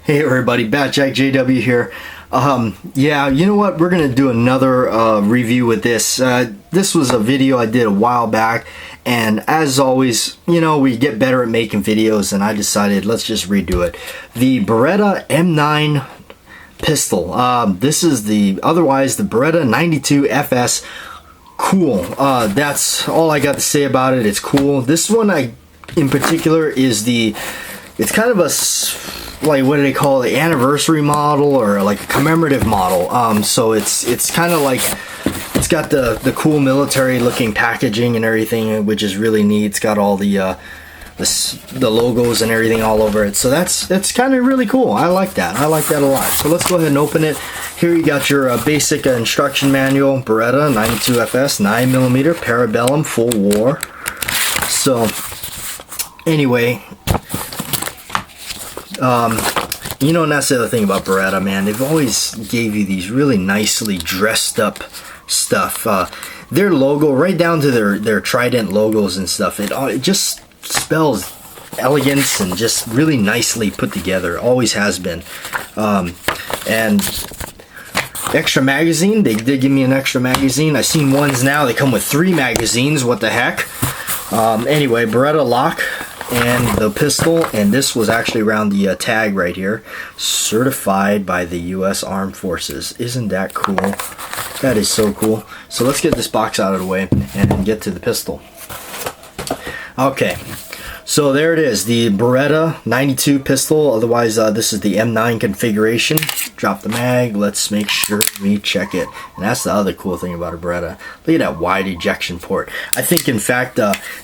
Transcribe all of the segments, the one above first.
Hey everybody, BATJAC J.W. here. Yeah, you know what? We're gonna do another review with this. This was a video I did a while back, and as always, you know, we get better at making videos, and I decided let's just redo it. The Beretta M9 pistol. This is otherwise the Beretta 92 FS. Cool. That's all I got to say about it. It's cool. This one, in particular, it's kind of a, like, what do they call it, the anniversary model or like a commemorative model. So it's kind of like, it's got the cool military looking packaging and everything, which is really neat. It's got all the logos and everything all over it. So that's kind of really cool. I like that. I like that a lot. So let's go ahead and open it. Here you got your basic instruction manual, Beretta 92 FS 9mm Parabellum full war. So anyway, you know, and that's the other thing about Beretta, man. They've always gave you these really nicely dressed up stuff. Their logo, right down to their trident logos and stuff, it just spells elegance and just really nicely put together. Always has been. And extra magazine, they did give me an extra magazine. I've seen ones now, they come with 3 magazines. What the heck? Anyway, Beretta lock and the pistol, and this was actually around the tag right here, certified by the U.S. Armed Forces. Isn't that cool? That is so cool. So let's get this box out of the way and get to the pistol. Okay, so there it is, the Beretta 92 pistol. Otherwise, this is the M9 configuration. Drop the mag. Let's make sure we check it. And that's the other cool thing about a Beretta. Look at that wide ejection port. I think, in fact,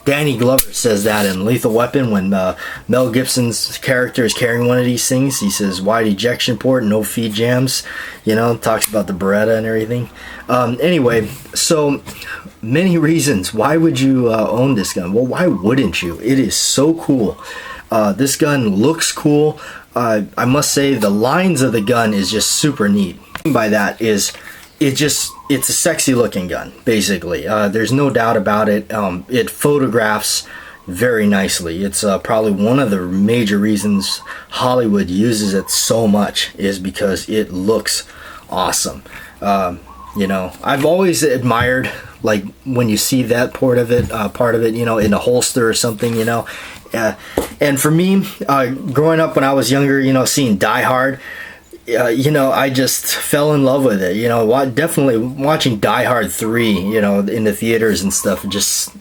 Danny Glover says that in Lethal Weapon when Mel Gibson's character is carrying one of these things. He says wide ejection port, no feed jams. You know, talks about the Beretta and everything. Anyway, so many reasons. Why would you own this gun? Well, why wouldn't you? It is so cool. This gun looks cool. I must say the lines of the gun is just super neat. By that is it's a sexy looking gun, basically. There's no doubt about it. It photographs very nicely. It's probably one of the major reasons Hollywood uses it so much, is because it looks awesome. You know, I've always admired, like, when you see that part of it, you know, in a holster or something, you know. And for me, growing up when I was younger, you know, seeing Die Hard, you know, I just fell in love with it. You know, definitely watching Die Hard 3, you know, in the theaters and stuff, just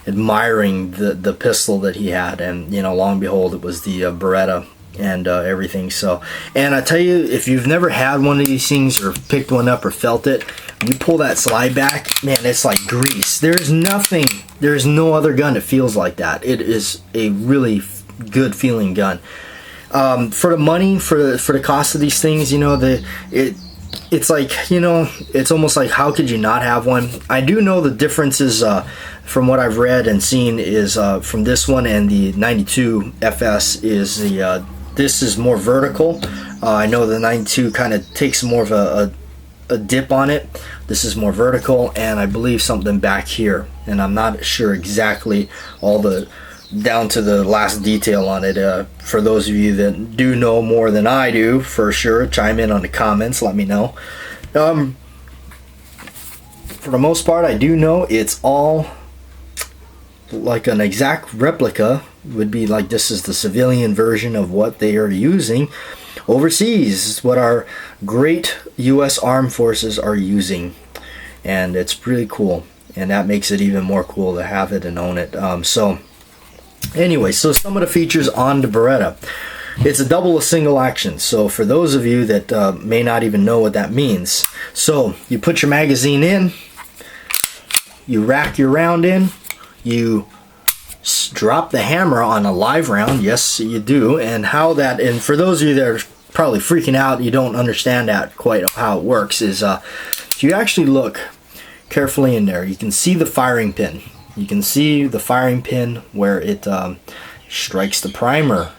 admiring the pistol that he had. And, you know, lo and behold, it was the Beretta and everything. So, and I tell you, if you've never had one of these things or picked one up or felt it, you pull that slide back, man, it's like grease. There's no other gun that feels like that. It is a really good feeling gun. For the money, for the cost of these things, you know, it's like, you know, it's almost like, how could you not have one? I do know the differences from what I've read and seen is from this one and the 92 FS is this is more vertical. I know the 92 kind of takes more of a dip on it. This is more vertical, and I believe something back here, and I'm not sure exactly all the down to the last detail on it. For those of you that do know more than I do, for sure, chime in on the comments, let me know. For the most part, I do know it's all like an exact replica. Would be like, this is the civilian version of what they are using overseas, what our great U.S. Armed Forces are using, and it's really cool, and that makes it even more cool to have it and own it. So anyway, so some of the features on the Beretta. It's a double, a single action. So for those of you that may not even know what that means, so you put your magazine in, you rack your round in, you drop the hammer on a live round. Yes, you do. And and for those of you that are probably freaking out, you don't understand that quite how it works, is if you actually look carefully in there, you can see the firing pin. You can see the firing pin where it strikes the primer.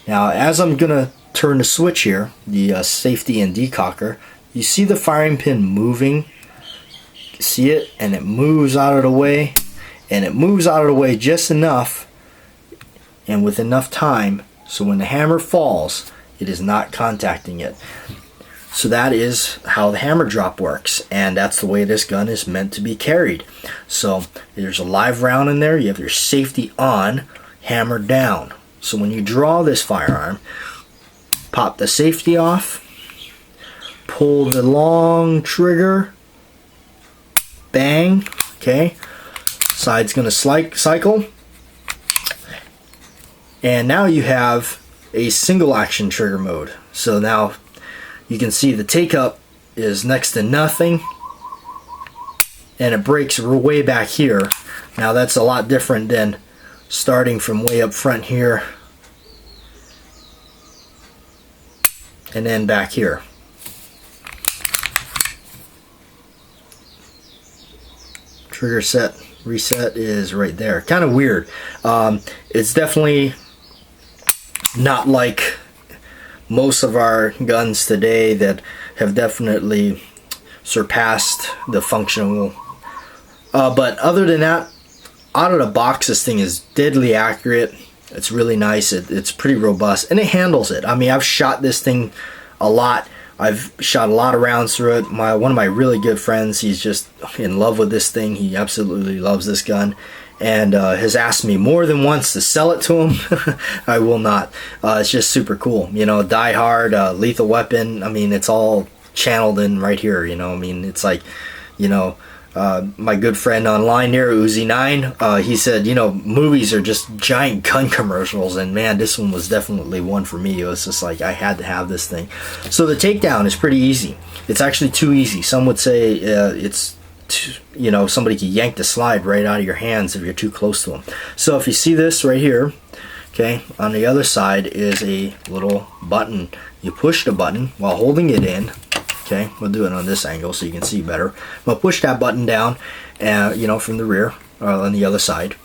Now, as I'm gonna turn the switch here, the safety and decocker, you see the firing pin moving. See it? And it moves out of the way. And it moves out of the way just enough and with enough time so when the hammer falls, It is not contacting it. So that is how the hammer drop works, and that's the way this gun is meant to be carried. So there's a live round in there, you have your safety on, hammer down. So when you draw this firearm, pop the safety off, pull the long trigger, bang, okay, side's gonna cycle, and now you have a single action trigger mode. So now you can see the take up is next to nothing, and it breaks way back here. Now that's a lot different than starting from way up front here and then back here. Trigger set reset is right there. Kind of weird. It's definitely not like most of our guns today that have definitely surpassed the functional. But other than that, out of the box, this thing is deadly accurate. It's really nice. It's pretty robust, and it handles it. I mean, I've shot this thing a lot. I've shot a lot of rounds through it. One of my really good friends, he's just in love with this thing. He absolutely loves this gun, and has asked me more than once to sell it to him. I will not. It's just super cool. You know, Die Hard, Lethal Weapon. I mean, it's all channeled in right here. You know, I mean, it's like, you know, my good friend online here, Uzi9, he said, you know, movies are just giant gun commercials, and man, this one was definitely one for me. It was just like, I had to have this thing. So the takedown is pretty easy. It's actually too easy. Some would say it's you know, somebody could yank the slide right out of your hands if you're too close to them. So if you see this right here, okay, on the other side is a little button. You push the button while holding it in. Okay, we'll do it on this angle so you can see better. I'll push that button down, you know, from the rear, on the other side.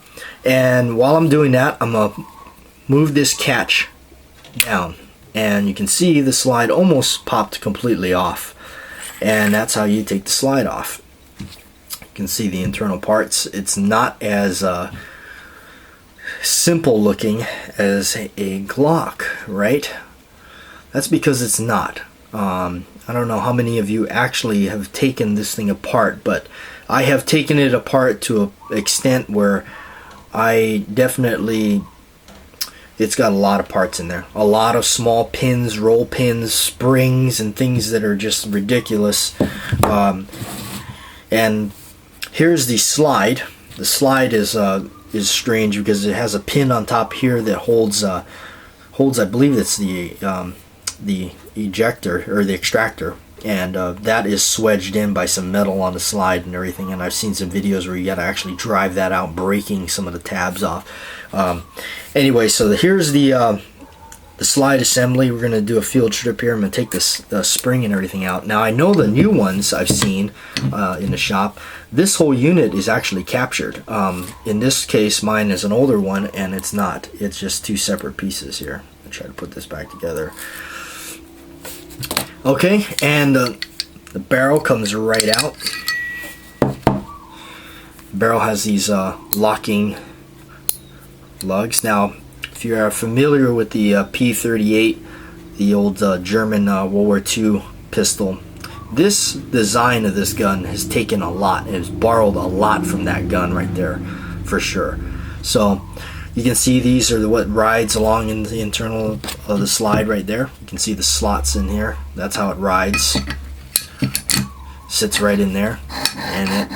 And while I'm doing that, I'm gonna move this catch down, and you can see the slide almost popped completely off. And that's how you take the slide off. You can see the internal parts. It's not as simple looking as a Glock, right? That's because it's not. I don't know how many of you actually have taken this thing apart, but I have taken it apart to an extent where I definitely, it's got a lot of parts in there. A lot of small pins, roll pins, springs, and things that are just ridiculous. And here's the slide. The slide is strange because it has a pin on top here that holds, I believe it's the ejector or the extractor, and that is swedged in by some metal on the slide and everything, and I've seen some videos where you got to actually drive that out, breaking some of the tabs off. Anyway, so here's the slide assembly. We're going to do a field trip here. I'm going to take this spring and everything out. Now I know the new ones I've seen in the shop, this whole unit is actually captured. In this case, mine is an older one, and it's not. It's just two separate pieces here. I'll try to put this back together. Okay, and the barrel comes right out. The barrel has these locking lugs. Now, if you are familiar with the P38, the old German World War II pistol, this design of this gun has taken a lot. It has borrowed a lot from that gun right there, for sure. So you can see these are what rides along in the internal of the slide right there. You can see the slots in here. That's how it rides. Sits right in there, and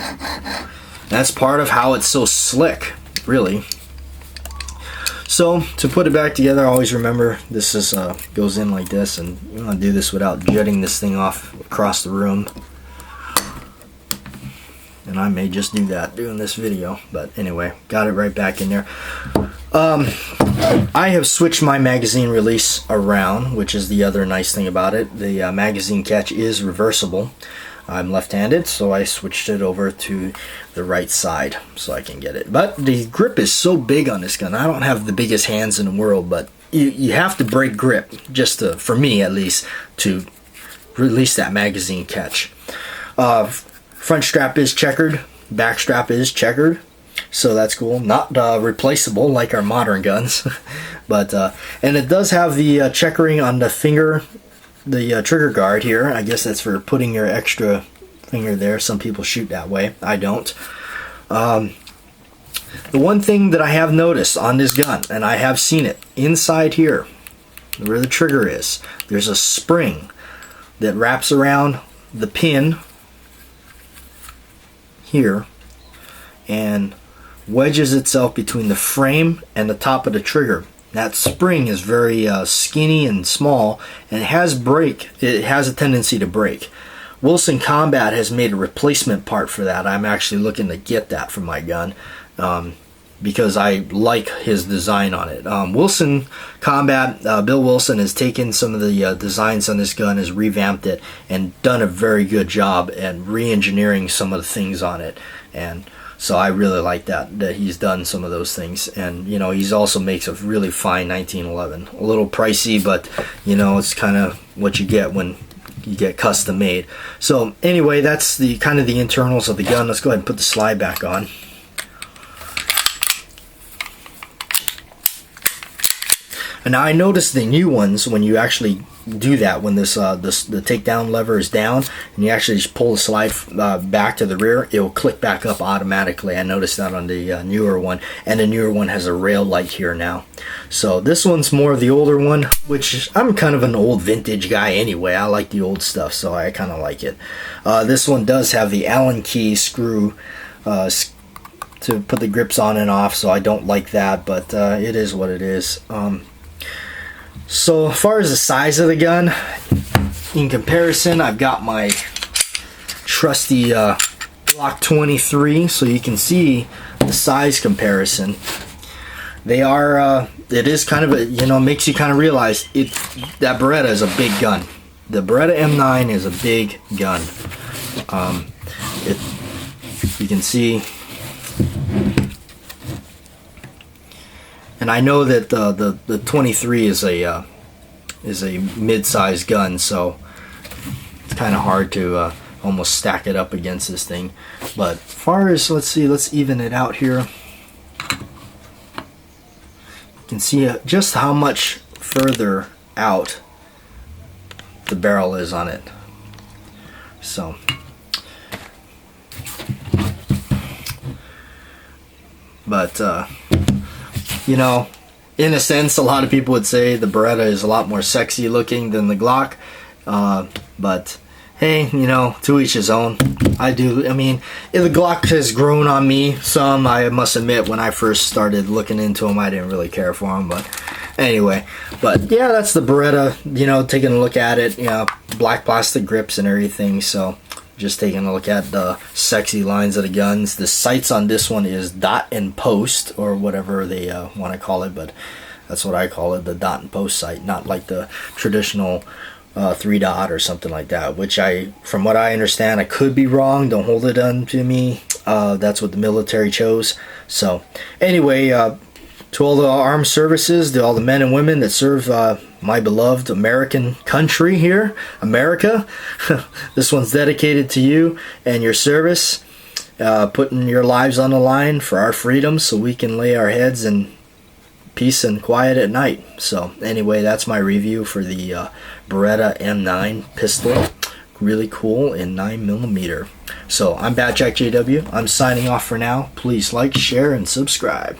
that's part of how it's so slick, really. So to put it back together, always remember this is goes in like this, and you want to do this without jutting this thing off across the room. And I may just do that doing this video, but anyway, got it right back in there. I have switched my magazine release around, which is the other nice thing about it. The magazine catch is reversible. I'm left-handed, so I switched it over to the right side so I can get it. But the grip is so big on this gun. I don't have the biggest hands in the world, but you have to break grip, just to, for me at least, to release that magazine catch. Front strap is checkered, back strap is checkered. So that's cool. Not replaceable like our modern guns, but and it does have the checkering on the finger, the trigger guard here. I guess that's for putting your extra finger there. Some people shoot that way. I don't. The one thing that I have noticed on this gun, and I have seen it inside here, where the trigger is, there's a spring that wraps around the pin here and wedges itself between the frame and the top of the trigger. That spring is very skinny and small, and it has a tendency to break. Wilson Combat has made a replacement part for that. I'm actually looking to get that for my gun because I like his design on it. Wilson Combat, Bill Wilson has taken some of the designs on this gun, has revamped it, and done a very good job at re-engineering some of the things on it. And so I really like that he's done some of those things. And you know, he's also makes a really fine 1911. A little pricey, but you know, it's kind of what you get when you get custom made. So anyway, that's the kind of the internals of the gun. Let's go ahead and put the slide back on. And now I noticed the new ones, when you actually do that, when the takedown lever is down and you actually just pull the slide back to the rear, it will click back up automatically. I noticed that on the newer one, and the newer one has a rail light here now. So this one's more of the older one, which I'm kind of an old vintage guy anyway. I like the old stuff, so I kind of like it. This one does have the Allen key screw to put the grips on and off, so I don't like that, but it is what it is. So as far as the size of the gun, in comparison, I've got my trusty Glock 23, so you can see the size comparison. They are, it is kind of a, you know, makes you kind of realize that Beretta is a big gun. The Beretta M9 is a big gun. You can see. And I know that the 23 is a mid-sized gun, so it's kind of hard to almost stack it up against this thing. But as far as, let's see, let's even it out here. You can see just how much further out the barrel is on it. So but you know, in a sense, a lot of people would say the Beretta is a lot more sexy looking than the Glock, but hey, you know, to each his own. I mean, the Glock has grown on me some, I must admit. When I first started looking into them, I didn't really care for them, but anyway. But yeah, that's the Beretta, you know, taking a look at it, you know, black plastic grips and everything. So just taking a look at the sexy lines of the guns. The sights on this one is dot and post, or whatever they want to call it, but that's what I call it, the dot and post sight, not like the traditional 3-dot or something like that, which from what I understand, I could be wrong, don't hold it on to me. That's what the military chose. So anyway, to all the armed services, to all the men and women that serve my beloved American country here, America, this one's dedicated to you and your service, putting your lives on the line for our freedom so we can lay our heads in peace and quiet at night. So anyway, that's my review for the Beretta M9 pistol. Really cool in 9mm. So I'm BATJAC J.W. I'm signing off for now. Please like, share, and subscribe.